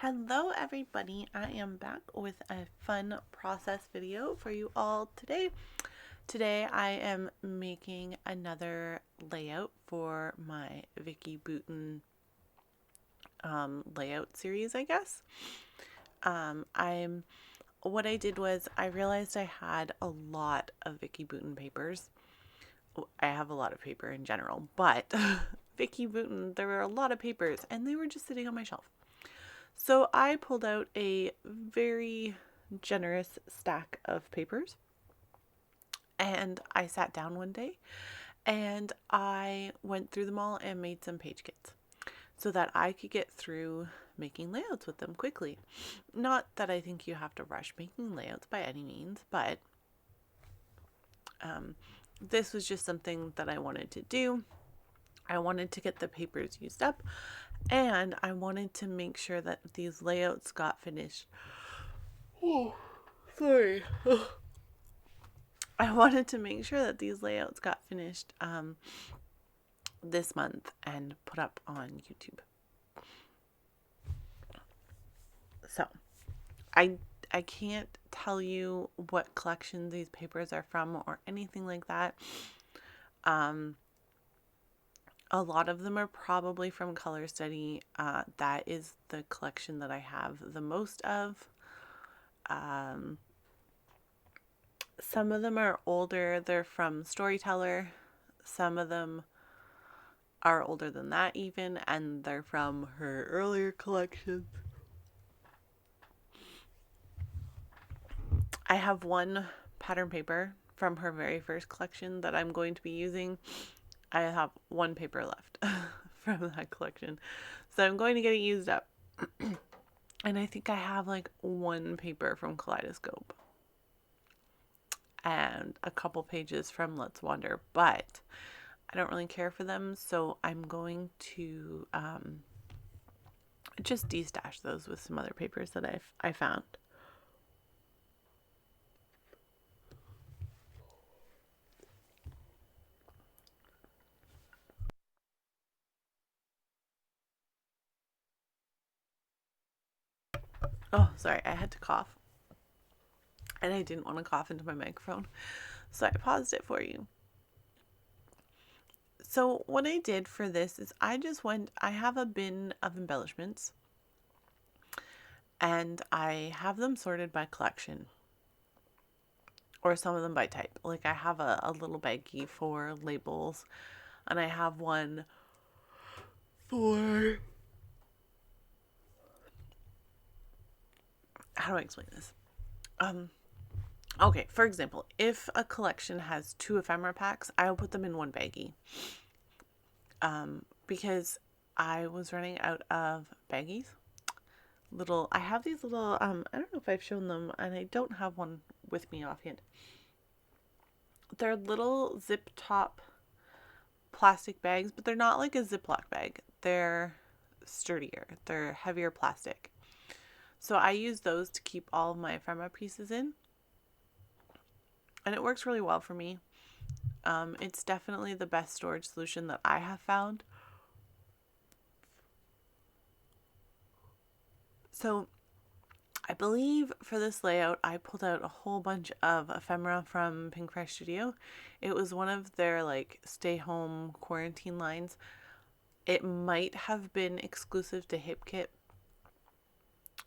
Hello everybody, I am back with a fun process video for you all today. Today I am making another layout for my Vicky Bouton layout series, I guess. What I did was I realized I had a lot of Vicky Bouton papers. I have a lot of paper in general, but Vicky Bouton, there were a lot of papers and they were just sitting on my shelf. So I pulled out a very generous stack of papers and I sat down one day and I went through them all and made some page kits so that I could get through making layouts with them quickly. Not that I think you have to rush making layouts by any means, but this was just something that I wanted to do. I wanted to get the papers used up and I wanted to make sure that these layouts got finished. Oh, sorry. I wanted to make sure that these layouts got finished this month and put up on YouTube. So, I can't tell you what collection these papers are from or anything like that. A lot of them are probably from Color Study. That is the collection that I have the most of. Some of them are older. They're from Storyteller. Some of them are older than that even, and they're from her earlier collections. I have one pattern paper from her very first collection that I'm going to be using. I have one paper left from that collection, so I'm going to get it used up. And I think I have like one paper from Kaleidoscope and a couple pages from Let's Wander, but I don't really care for them, so I'm going to just destash those with some other papers that I found. Oh, sorry, I had to cough. And I didn't want to cough into my microphone, so I paused it for you. So what I did for this is I have a bin of embellishments and I have them sorted by collection or some of them by type. Like I have a little baggie for labels and I have one for, how do I explain this? Okay, for example, if a collection has 2 ephemera packs, I'll put them in one baggie. Because I was running out of baggies. I have these little, I don't know if I've shown them, and I don't have one with me offhand. They're little zip top plastic bags, but they're not like a Ziploc bag. They're sturdier. They're heavier plastic. So I use those to keep all of my ephemera pieces in. And it works really well for me. It's definitely the best storage solution that I have found. So I believe for this layout, I pulled out a whole bunch of ephemera from Pink Fresh Studio. It was one of their like stay home quarantine lines. It might have been exclusive to Hip Kit.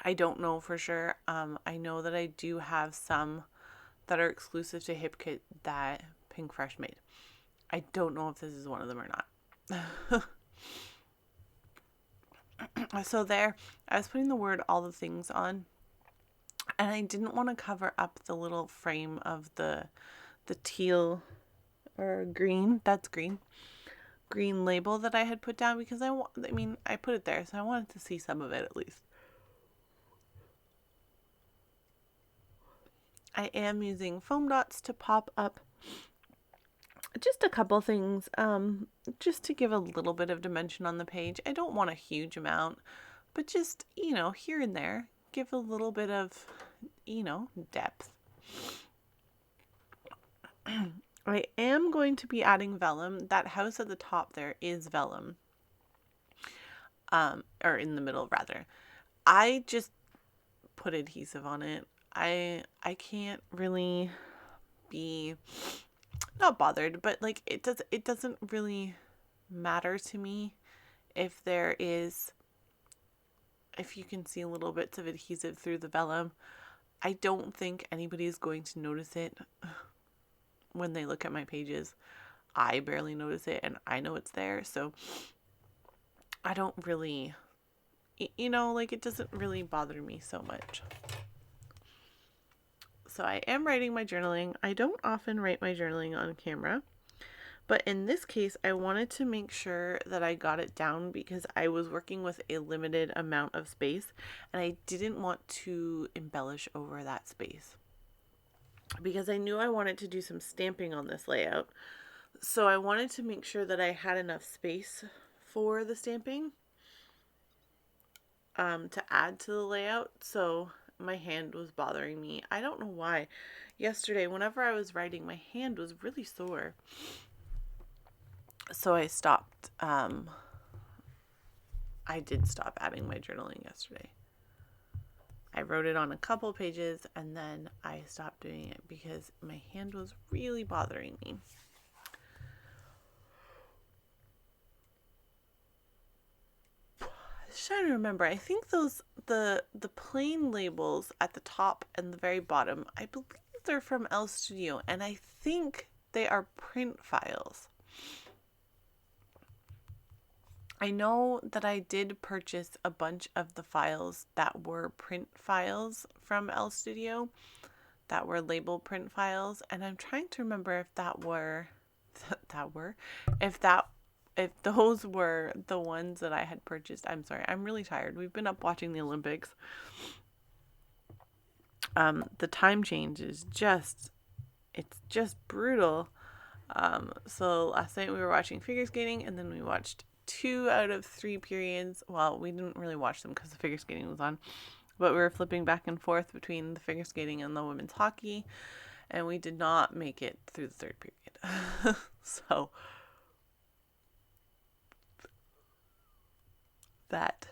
I don't know for sure. I know that I do have some that are exclusive to Hip Kit that Pink Fresh made. I don't know if this is one of them or not. So there, I was putting the word all the things on, and I didn't want to cover up the little frame of the teal or green, that's green label that I had put down because I put it there, so I wanted to see some of it at least. I am using foam dots to pop up just a couple things, just to give a little bit of dimension on the page. I don't want a huge amount, but just, here and there, give a little bit of, depth. I am going to be adding vellum. That house at the top there is vellum. Or in the middle rather. I just put adhesive on it. I can't really be not bothered, but like it doesn't really matter to me if if you can see little bits of adhesive through the vellum. I don't think anybody's going to notice it when they look at my pages. I barely notice it and I know it's there, so I don't really, like it doesn't really bother me so much. So I am writing my journaling. I don't often write my journaling on camera, but in this case, I wanted to make sure that I got it down because I was working with a limited amount of space and I didn't want to embellish over that space because I knew I wanted to do some stamping on this layout. So I wanted to make sure that I had enough space for the stamping to add to the layout. So my hand was bothering me. I don't know why. Yesterday, whenever I was writing, my hand was really sore. So I stopped. I did stop adding my journaling yesterday. I wrote it on a couple pages and then I stopped doing it because my hand was really bothering me. Just trying to remember. I think the plain labels at the top and the very bottom, I believe they're from Elle Studio, and I think they are print files. I know that I did purchase a bunch of the files that were print files from Elle Studio, that were label print files, and I'm trying to remember if if those were the ones that I had purchased. I'm sorry, I'm really tired. We've been up watching the Olympics. The time change is it's just brutal. So last night we were watching figure skating and then we watched 2 out of 3 periods. Well, we didn't really watch them because the figure skating was on, but we were flipping back and forth between the figure skating and the women's hockey, and we did not make it through the 3rd period. So that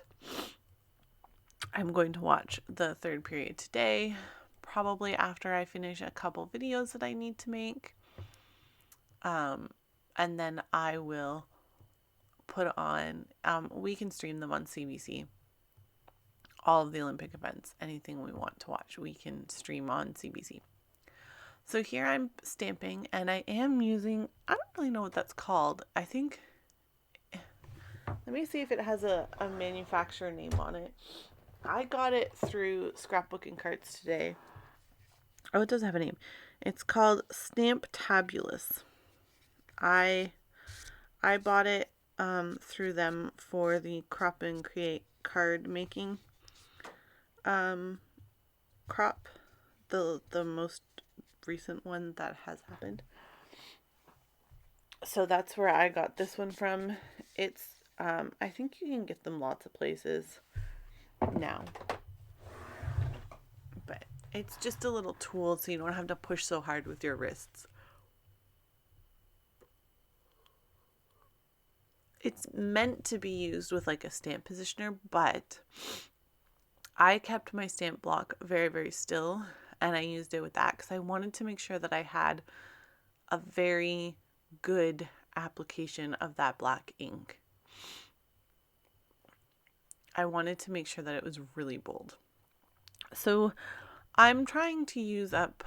I'm going to watch the 3rd period today, probably after I finish a couple videos that I need to make. And then I will put on, we can stream them on CBC. All of the Olympic events, anything we want to watch, we can stream on CBC. So here I'm stamping and I am using, I don't really know what that's called. I think, let me see if it has a manufacturer name on it. I got it through Scrapbook and Carts today. Oh, it does have a name. It's called Stamptabulous. I bought it through them for the Crop and Create card making crop, the most recent one that has happened. So that's where I got this one from. It's I think you can get them lots of places now, but it's just a little tool so you don't have to push so hard with your wrists. It's meant to be used with like a stamp positioner, but I kept my stamp block very, very still and I used it with that because I wanted to make sure that I had a very good application of that black ink. I wanted to make sure that it was really bold. So I'm trying to use up,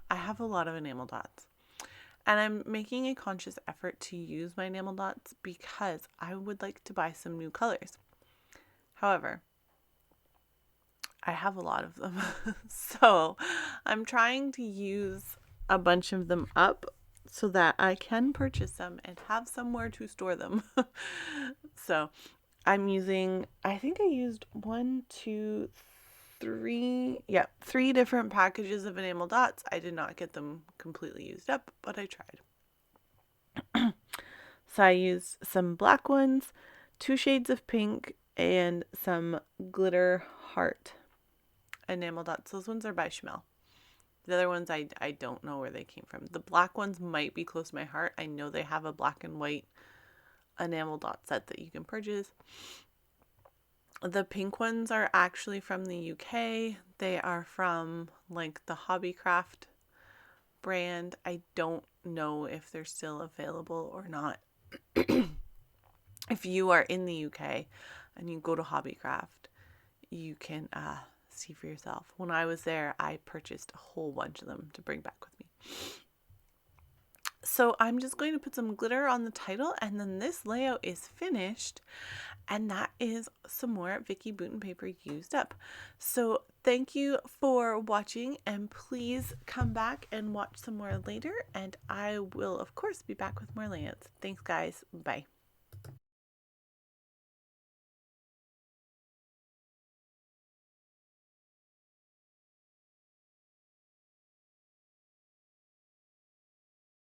I have a lot of enamel dots. And I'm making a conscious effort to use my enamel dots because I would like to buy some new colors. However, I have a lot of them. So I'm trying to use a bunch of them up so that I can purchase them and have somewhere to store them. So I'm using, I think I used 3 different packages of enamel dots. I did not get them completely used up, but I tried. So I used some black ones, 2 shades of pink, and some glitter heart enamel dots. Those ones are by Schmel. The other ones I don't know where they came from. The black ones might be close to my heart. I know they have a black and white enamel dot set that you can purchase. The pink ones are actually from the UK. They are from like the Hobbycraft brand. I don't know if they're still available or not. If you are in the UK and you go to Hobbycraft, you can see for yourself. When I was there, I purchased a whole bunch of them to bring back with me. So I'm just going to put some glitter on the title, and then this layout is finished, and that is some more Vicki Boutin paper used up. So thank you for watching, and please come back and watch some more later, and I will of course be back with more layouts. Thanks guys. Bye.